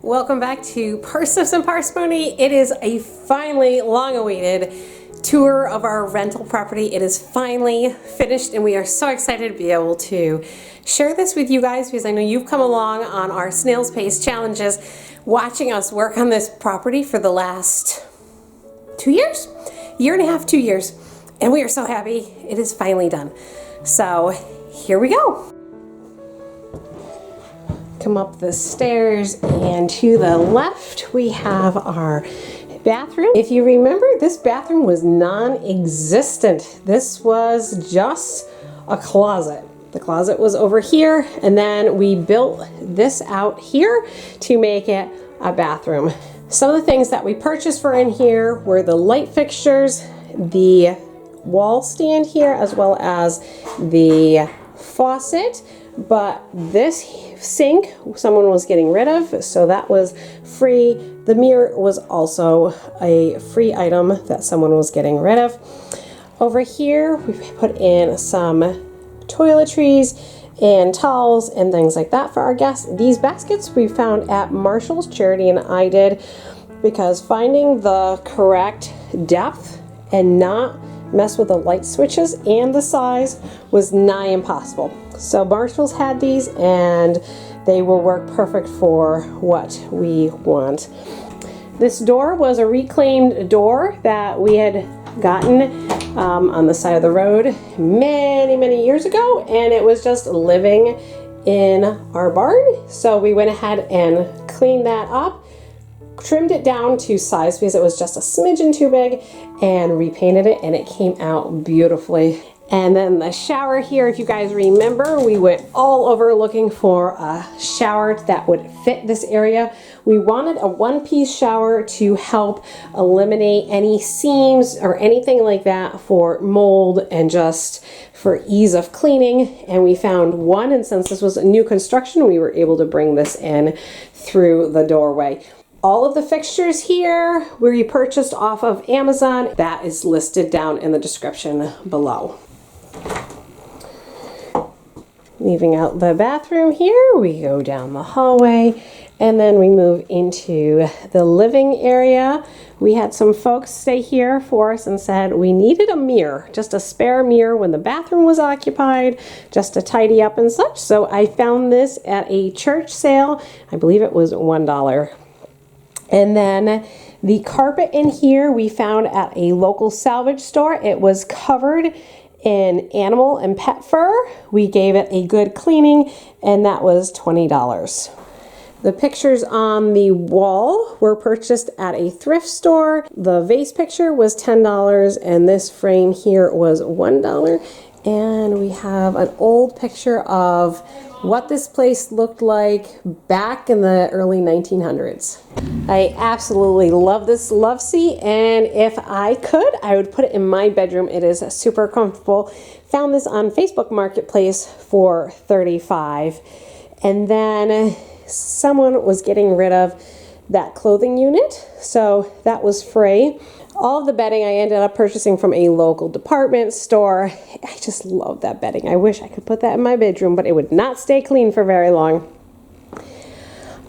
welcome back to Parsnips and Parsimony. It is a finally long-awaited tour of our rental property. It is finally finished and we are so excited to be able to share this with you guys because I know you've come along on our snail's pace challenges watching us work on this property for the last 2 years? Year and a half, 2 years. And we are so happy it is finally done. So here we go. Come up the stairs and to the left we have our bathroom. If you remember, this bathroom was non-existent. This was just a closet. The closet was over here and then we built this out here to make it a bathroom. Some of the things that we purchased for in here were the light fixtures, the wall stand here, as well as the faucet. But this sink someone was getting rid of, so that was free. The mirror was also a free item that someone was getting rid of. Over here we put in some toiletries and towels and things like that for our guests. These baskets we found at Marshall's. Charity and I did, because finding the correct depth and not mess with the light switches and the size was nigh impossible. So Marshall's had these and they will work perfect for what we want. This door was a reclaimed door that we had gotten on the side of the road many years ago, and it was just living in our barn. So we went ahead and cleaned that up, trimmed it down to size because it was just a smidgen too big, and repainted it, and it came out beautifully. And then the shower here, if you guys remember, we went all over looking for a shower that would fit this area. We wanted a one-piece shower to help eliminate any seams or anything like that for mold and just for ease of cleaning. And we found one, and since this was a new construction, we were able to bring this in through the doorway. All of the fixtures here we purchased off of Amazon. That is listed down in the description below. Leaving out the bathroom here, we go down the hallway and then we move into the living area. We had some folks stay here for us and said we needed a mirror, just a spare mirror when the bathroom was occupied, just to tidy up and such. So I found this at a church sale. I believe it was $1. And then the carpet in here we found at a local salvage store. It was covered in animal and pet fur. We gave it a good cleaning and that was $20. The pictures on the wall were purchased at a thrift store. The vase picture was $10 and this frame here was $1. And we have an old picture of what this place looked like back in the early 1900s. I absolutely love this love seat, and if I could, I would put it in my bedroom. It is super comfortable. Found this on Facebook Marketplace for $35. And then someone was getting rid of that clothing unit, so that was free. All of the bedding I ended up purchasing from a local department store. I just love that bedding. I wish I could put that in my bedroom, but it would not stay clean for very long.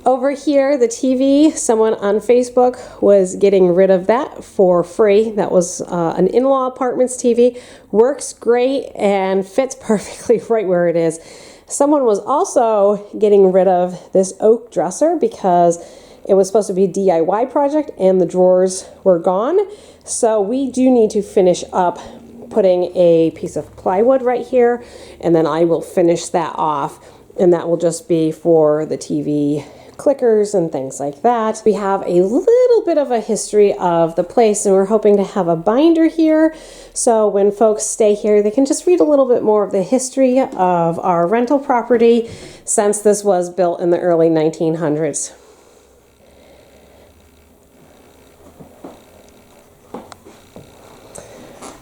Over here, the TV, someone on Facebook was getting rid of that for free. That was an in-law apartment's TV. Works great and fits perfectly right where it is. Someone was also getting rid of this oak dresser because it was supposed to be a DIY project and the drawers were gone. So we do need to finish up putting a piece of plywood right here, and then I will finish that off, and that will just be for the TV clickers and things like that. We have a little bit of a history of the place, and we're hoping to have a binder here so when folks stay here they can just read a little bit more of the history of our rental property since this was built in the early 1900s.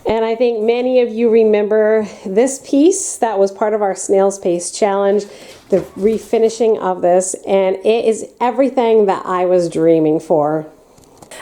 And I think many of you remember this piece that was part of our Snail's Pace challenge, the refinishing of this, and it is everything that I was dreaming for.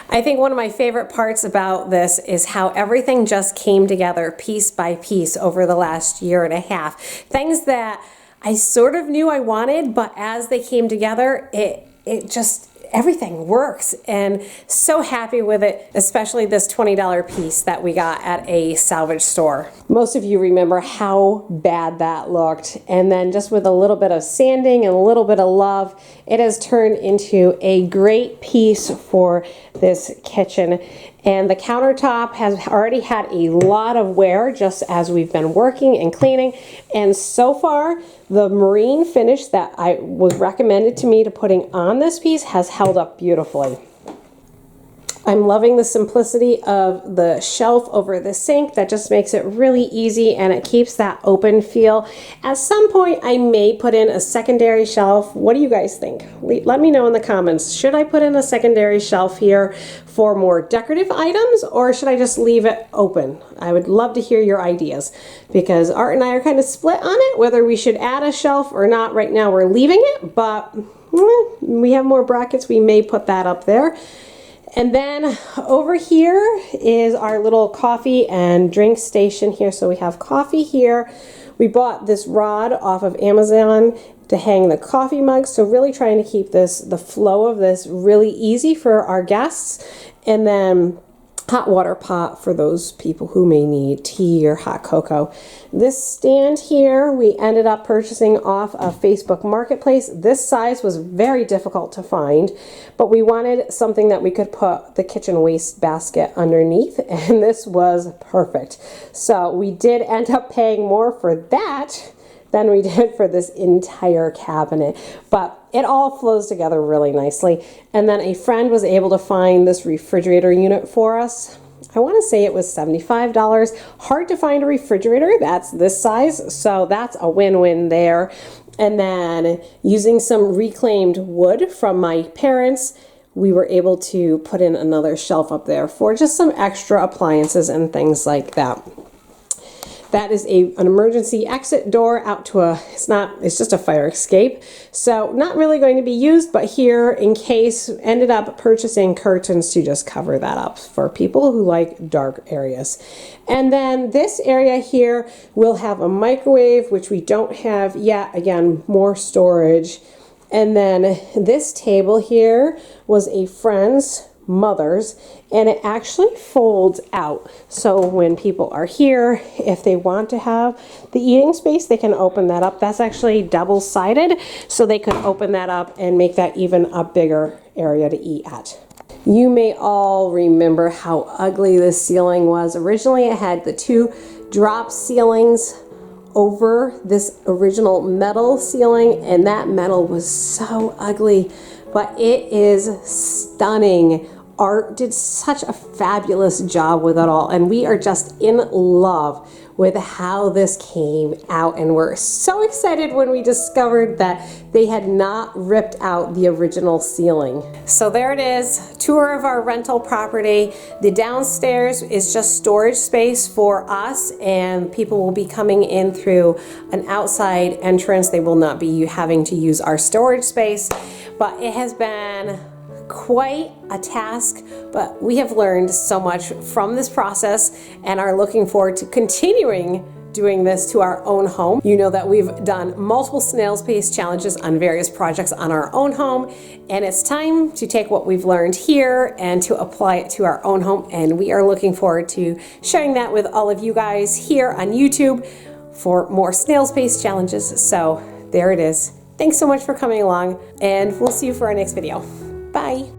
I think one of my favorite parts about this is how everything just came together piece by piece over the last year and a half. Things that I sort of knew I wanted, but as they came together, it just everything works, and so happy with it, especially this $20 piece that we got at a salvage store. Most of you remember how bad that looked, and then just with a little bit of sanding and a little bit of love, it has turned into a great piece for this kitchen. And the countertop has already had a lot of wear just as we've been working and cleaning, and so far the marine finish that I was recommended to me to putting on this piece has held up beautifully. I'm loving the simplicity of the shelf over the sink. That just makes it really easy, and it keeps that open feel. At some point, I may put in a secondary shelf. What do you guys think? Let me know in the comments. Should I put in a secondary shelf here for more decorative items, or should I just leave it open? I would love to hear your ideas, because Art and I are kind of split on it, whether we should add a shelf or not. Right now, we're leaving it, but we have more brackets. We may put that up there. And then over here is our little coffee and drink station here. So we have coffee here. We bought this rod off of Amazon to hang the coffee mugs. So really trying to keep the flow of this really easy for our guests. And then hot water pot for those people who may need tea or hot cocoa. This stand here we ended up purchasing off of Facebook Marketplace. This size was very difficult to find, but we wanted something that we could put the kitchen waste basket underneath, and this was perfect. So we did end up paying more for that than we did for this entire cabinet, but it all flows together really nicely. And then a friend was able to find this refrigerator unit for us. I want to say it was $75. Hard to find a refrigerator that's this size, so that's a win-win there. And then using some reclaimed wood from my parents, we were able to put in another shelf up there for just some extra appliances and things like that. That is an emergency exit door out to it's just a fire escape. So not really going to be used, but here in case, ended up purchasing curtains to just cover that up for people who like dark areas. And then this area here will have a microwave, which we don't have yet. Again, more storage. And then this table here was a friend's mother's, and it actually folds out, so when people are here, if they want to have the eating space, they can open that up. That's actually double-sided, so they could open that up and make that even a bigger area to eat at. You may all remember how ugly this ceiling was. Originally it had the two drop ceilings over this original metal ceiling, and that metal was so ugly, but it is stunning. Art did such a fabulous job with it all, and we are just in love with how this came out, and we're so excited when we discovered that they had not ripped out the original ceiling. So there it is, tour of our rental property. The downstairs is just storage space for us, and people will be coming in through an outside entrance. They will not be having to use our storage space, but it has been quite a task, but we have learned so much from this process and are looking forward to continuing doing this to our own home. You know that we've done multiple snail's pace challenges on various projects on our own home, and it's time to take what we've learned here and to apply it to our own home, and we are looking forward to sharing that with all of you guys here on YouTube for more snail's pace challenges. So there it is. Thanks so much for coming along, and we'll see you for our next video. Bye.